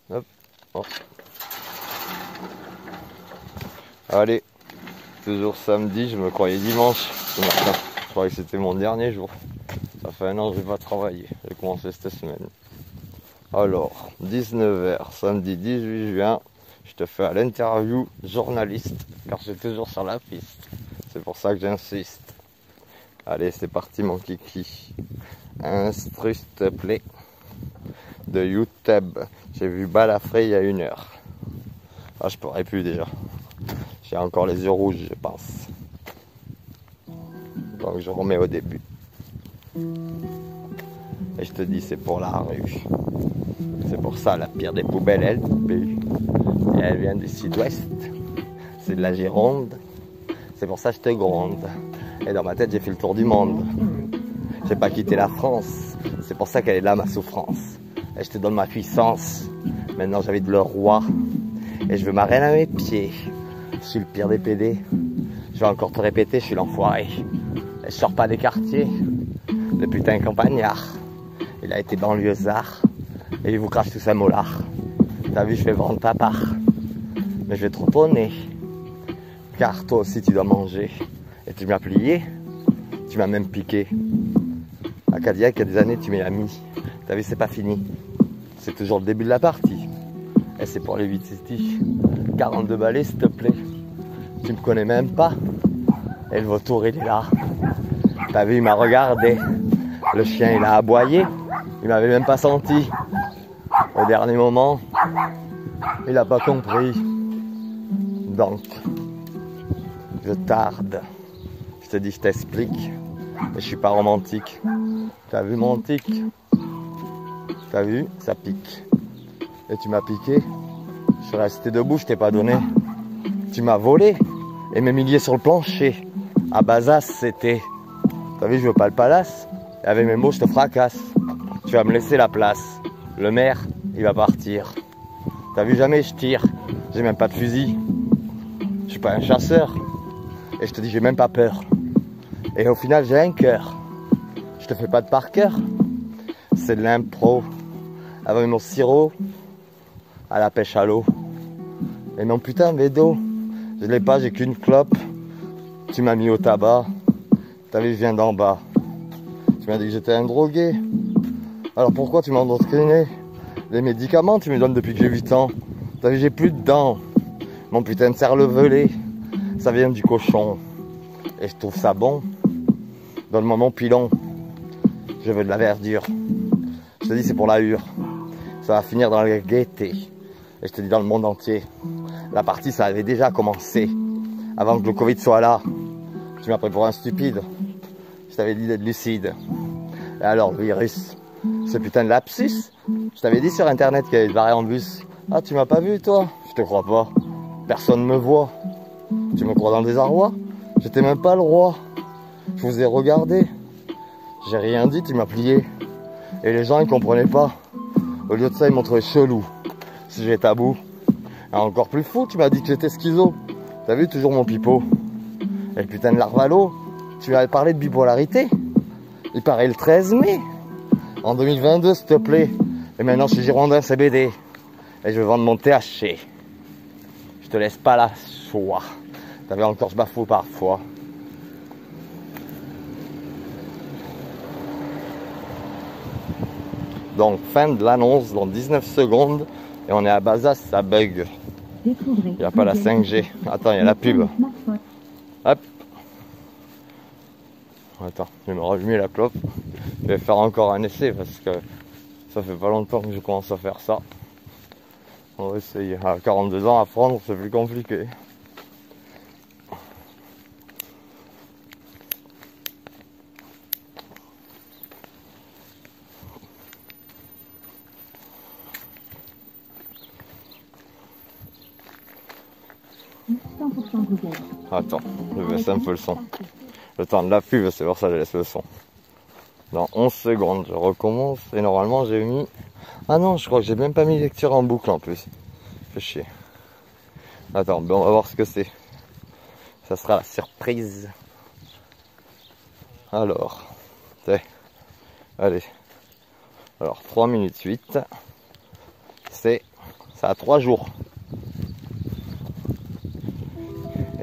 Hop. Oh. Allez, toujours samedi, je me croyais dimanche ce matin. Je croyais que c'était mon dernier jour. Ça fait un an que je n'ai pas travaillé. J'ai commencé cette semaine. Alors, 19h, samedi 18 juin, je te fais l'interview journaliste, car je suis toujours sur la piste. C'est pour ça que j'insiste. Allez, c'est parti mon kiki. Instru s'il te plaît. De YouTube. J'ai vu Balafré il y a 1 heure. Ah, je pourrais plus déjà. J'ai encore les yeux rouges, je pense. Donc je remets au début. Et je te dis, c'est pour la rue. C'est pour ça la pire des poubelles, elle pue. Et elle vient du sud-ouest. C'est de la Gironde. C'est pour ça que je te gronde. Et dans ma tête, j'ai fait le tour du monde. J'ai pas quitté la France. C'est pour ça qu'elle est là, ma souffrance. Et je te donne ma puissance. Maintenant, j'habite le roi. Et je veux ma reine à mes pieds. Je suis le pire des PD. Je vais encore te répéter, je suis l'enfoiré. Et je sors pas des quartiers. Le putain campagnard. Il a été banlieusard. Et il vous crache tout sa molar. T'as vu, je vais vendre ta part. Mais je vais te retourner. Car toi aussi, tu dois manger. Et tu m'as plié. Tu m'as même piqué. À Cadillac, il y a des années, tu m'as mis. T'as vu, c'est pas fini. C'est toujours le début de la partie. Et c'est pour les 8 cities. 42 balais, s'il te plaît. Tu me connais même pas. Et le vautour, il est là. T'as vu, il m'a regardé. Le chien, il a aboyé. Il m'avait même pas senti. Au dernier moment, il a pas compris. Donc, je tarde. Je te dis, je t'explique. Mais je suis pas romantique. T'as vu mon tic? T'as vu? Ça pique. Et tu m'as piqué. Je suis resté debout, je t'ai pas donné. Tu m'as volé. Et mes milliers sur le plancher. À Bazas, c'était. T'as vu, je veux pas le palace. Et avec mes mots, je te fracasse. Tu vas me laisser la place. Le maire, il va partir. T'as vu, jamais je tire. J'ai même pas de fusil. Je suis pas un chasseur. Et je te dis, j'ai même pas peur. Et au final, j'ai un cœur. Je te fais pas de par cœur. C'est de l'impro. Avec mon sirop à la pêche à l'eau. Et mon putain de vélo, je l'ai pas, j'ai qu'une clope. Tu m'as mis au tabac. T'as vu, je viens d'en bas. Tu m'as dit que j'étais un drogué. Alors pourquoi tu m'as endoctriné? Les médicaments, tu me donnes depuis que j'ai 8 ans. T'as vu, j'ai plus de dents. Mon putain de cervelet, ça vient du cochon. Et je trouve ça bon. Donne-moi mon pilon. Je veux de la verdure. Je te dis, c'est pour la hure. Ça va finir dans la gaieté. Et je te dis, dans le monde entier. La partie, ça avait déjà commencé. Avant que le Covid soit là. Tu m'as pris pour un stupide. Je t'avais dit d'être lucide. Et alors, le virus, ce putain de lapsus. Je t'avais dit sur internet qu'il y avait des variants en bus. Ah, tu m'as pas vu, toi? Je te crois pas. Personne me voit. Tu me crois dans le désarroi? J'étais même pas le roi. Je vous ai regardé. J'ai rien dit, tu m'as plié. Et les gens, ils comprenaient pas. Au lieu de ça, ils m'ont trouvé chelou. Si j'étais à bout. Et encore plus fou, tu m'as dit que j'étais schizo. T'as vu, toujours mon pipeau. Et le putain de Larvalo, tu avais parlé de bipolarité. Il paraît le 13 mai. En 2022, s'il te plaît. Et maintenant, je suis Girondin CBD. Et je vais vendre mon THC. Je te laisse pas la choix. T'avais encore, je bafoue parfois. Donc, fin de l'annonce dans 19 secondes. Et on est à Bazas, ça bug. Il n'y a pas la 5G. Attends, il y a la pub. Hop. Attends, je vais me rallumer la clope. Je vais faire encore un essai parce que ça fait pas longtemps que je commence à faire ça. On va essayer. À 42 ans, apprendre, c'est plus compliqué. Attends, je vais baisser un peu le son. Le temps de la pub, c'est pour ça que je laisse le son. Dans 11 secondes, je recommence. Et normalement, j'ai mis... Ah non, je crois que j'ai même pas mis lecture en boucle en plus. Fais chier. Attends, ben on va voir ce que c'est. Ça sera la surprise. Alors, allez. Alors, 3 minutes 8. C'est Ça a 3 jours.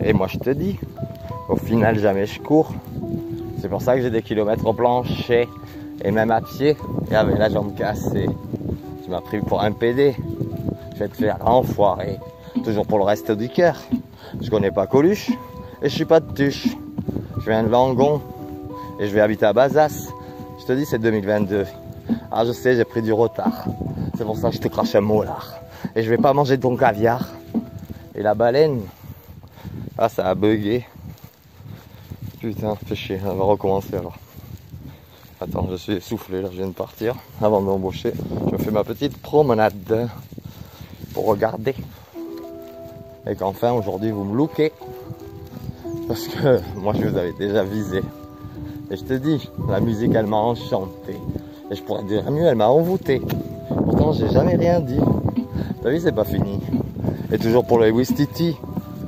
Et moi je te dis, au final jamais je cours. C'est pour ça que j'ai des kilomètres au plancher et même à pied et avec la jambe cassée. Tu m'as pris pour un PD. Je vais te faire enfoirer. Toujours pour le reste du cœur. Je connais pas Coluche et je suis pas de Tuche. Je viens de Langon et je vais habiter à Bazas. Je te dis c'est 2022. Ah je sais j'ai pris du retard. C'est pour ça que je te crache un molar. Et je vais pas manger de ton caviar. Et la baleine. Ah ça a bugué. Putain, fais chier, on va recommencer alors. Attends, je suis essoufflé là, je viens de partir. Avant de m'embaucher, je fais ma petite promenade pour regarder. Et qu'enfin aujourd'hui vous me lookez. Parce que moi je vous avais déjà visé. Et je te dis, la musique elle m'a enchanté. Et je pourrais dire mieux, elle m'a envoûté. Pourtant j'ai jamais rien dit. T'as vu, c'est pas fini. Et toujours pour le Wistiti,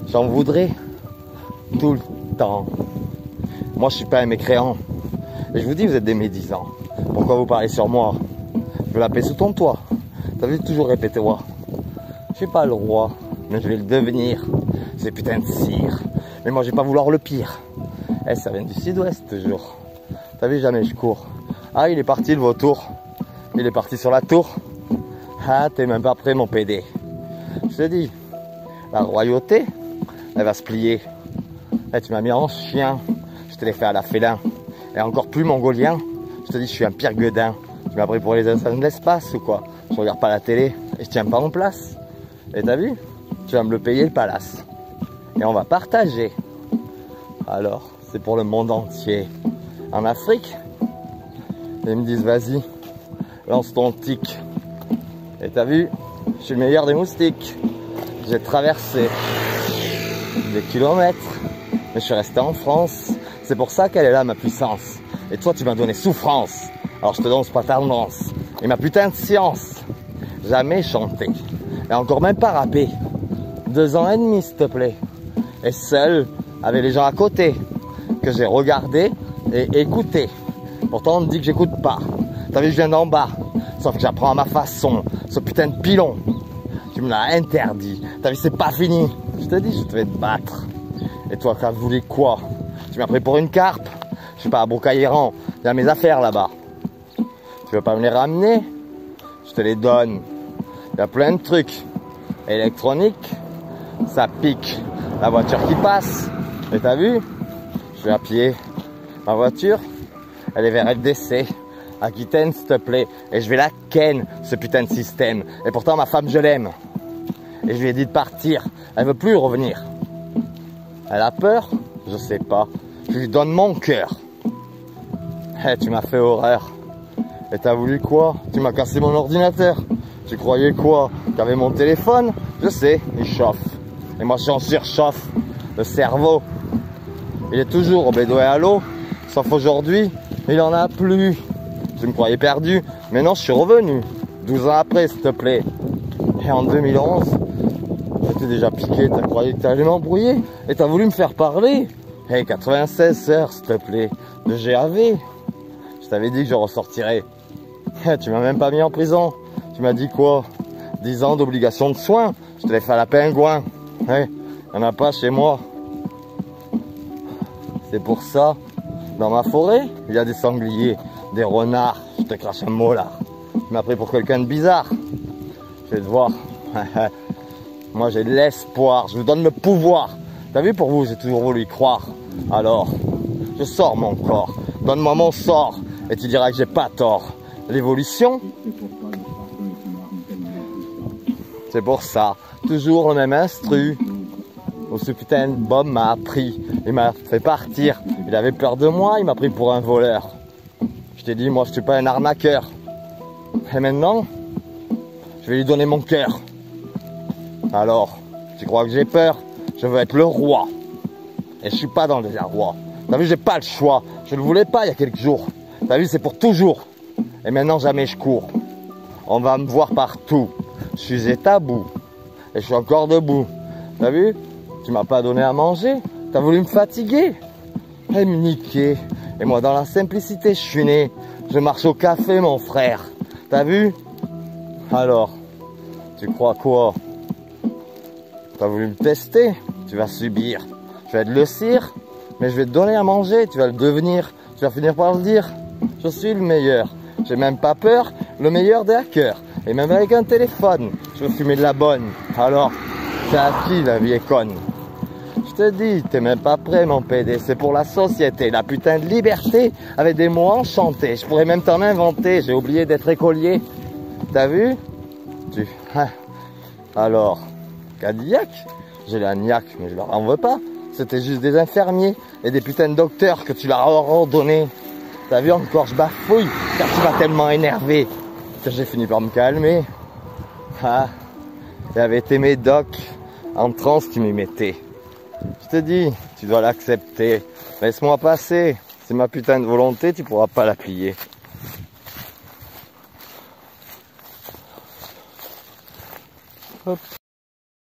j'en voudrais tout le temps. Moi je suis pas un mécréant. Et je vous dis, vous êtes des médisants. Pourquoi vous parlez sur moi? Je vais la paix sous ton toit. T'as vu, toujours répéter moi. Je suis pas le roi, mais je vais le devenir. C'est putain de cire. Mais moi je vais pas vouloir le pire. Eh, ça vient du sud-ouest toujours. T'as vu, jamais je cours. Ah, il est parti le vautour. Il est parti sur la tour. Ah, t'es même pas prêt mon PD. Je te dis, la royauté, elle va se plier. Eh, tu m'as mis en chien. Je te l'ai fait à la félin. Et encore plus mongolien. Je te dis, je suis un pire gueudin. Tu m'as pris pour les assassins de l'espace ou quoi? Je regarde pas la télé et je tiens pas en place. Et t'as vu? Tu vas me le payer le palace. Et on va partager. Alors, c'est pour le monde entier. En Afrique, ils me disent, vas-y, lance ton tic. Et t'as vu? Je suis le meilleur des moustiques. J'ai traversé des kilomètres, mais je suis resté en France. C'est pour ça qu'elle est là, ma puissance. Et toi, tu m'as donné souffrance. Alors je te donne pas tendance. Et ma putain de science. Jamais chanté. Et encore même pas rappé. 2 ans et demi, s'il te plaît. Et seul, avec les gens à côté, que j'ai regardé et écouté. Pourtant, on me dit que j'écoute pas. T'as vu, je viens d'en bas. Sauf que j'apprends à ma façon. Ce putain de pilon. Tu me l'as interdit. T'as vu, c'est pas fini. Je te dis, je te vais te battre. Et toi, t'as voulu quoi? Tu m'as pris pour une carpe. Je suis pas à Boucaïran. Il y a mes affaires là-bas. Tu veux pas me les ramener? Je te les donne. Il y a plein de trucs. Électroniques. Ça pique. La voiture qui passe. Et t'as vu? Je suis à pied. Ma voiture, elle est vers LDC. Aquitaine, s'il te plaît. Et je vais la ken, ce putain de système. Et pourtant, ma femme, je l'aime. Et je lui ai dit de partir. Elle veut plus revenir. Elle a peur? Je sais pas. Je lui donne mon cœur. Eh, tu m'as fait horreur. Et t'as voulu quoi? Tu m'as cassé mon ordinateur. Tu croyais quoi? Qu'avec mon téléphone? Je sais, il chauffe. Et moi, j'en surchauffe. Le cerveau, il est toujours au bédouin à l'eau. Sauf aujourd'hui, il en a plus. Tu me croyais perdu. Mais non, je suis revenu. 12 ans après, s'il te plaît. Et en 2011, j'étais déjà piqué. T'as croyé que t'allais m'embrouiller? Et t'as voulu me faire parler? Hey, 96 heures, s'il te plaît, de GAV. Je t'avais dit que je ressortirais. Tu m'as même pas mis en prison. Tu m'as dit quoi? 10 ans d'obligation de soins. Je te l'ai fait à la pingouin. Hey, y'en a pas chez moi. C'est pour ça, dans ma forêt, il y a des sangliers, des renards. Je te crache un mot là. Tu m'as pris pour quelqu'un de bizarre. Je vais te voir. Moi j'ai de l'espoir. Je vous donne le pouvoir. T'as vu, pour vous, j'ai toujours voulu y croire. Alors, je sors mon corps. Donne-moi mon sort. Et tu diras que j'ai pas tort. L'évolution, c'est pour ça. Toujours le même instru. Où ce putain de Bob m'a appris. Il m'a fait partir. Il avait peur de moi. Il m'a pris pour un voleur. Je t'ai dit, moi, je suis pas un arnaqueur. Et maintenant, je vais lui donner mon cœur. Alors, tu crois que j'ai peur? Je veux être le roi. Et je suis pas dans le désarroi. T'as vu, j'ai pas le choix. Je ne le voulais pas il y a quelques jours. T'as vu, c'est pour toujours. Et maintenant, jamais je cours. On va me voir partout. Je suis état bout. Et je suis encore debout. T'as vu? Tu m'as pas donné à manger. T'as voulu me fatiguer. Et me niquer. Et moi, dans la simplicité, je suis né. Je marche au café, mon frère. T'as vu? Alors, Tu crois quoi? T'as voulu me tester? Tu vas subir. Je vais être le cire, mais je vais te donner à manger. Tu vas le devenir. Tu vas finir par le dire. Je suis le meilleur. J'ai même pas peur. Le meilleur des hackers. Et même avec un téléphone, je veux fumer de la bonne. Alors, c'est à qui la vie est conne? Je te dis, t'es même pas prêt, mon PD. C'est pour la société, la putain de liberté, avec des mots enchantés. Je pourrais même t'en inventer. J'ai oublié d'être écolier. T'as vu? Alors, Cadillac, j'ai la niaque, mais je leur en veux pas. C'était juste des infirmiers et des putains de docteurs que tu leur as ordonné. T'as vu, encore je bafouille, car tu m'as tellement énervé que j'ai fini par me calmer. Ah, et avec tes médocs en transe, tu m'y mettais. Je te dis, tu dois l'accepter. Laisse-moi passer. C'est ma putain de volonté, tu pourras pas la plier. Hop.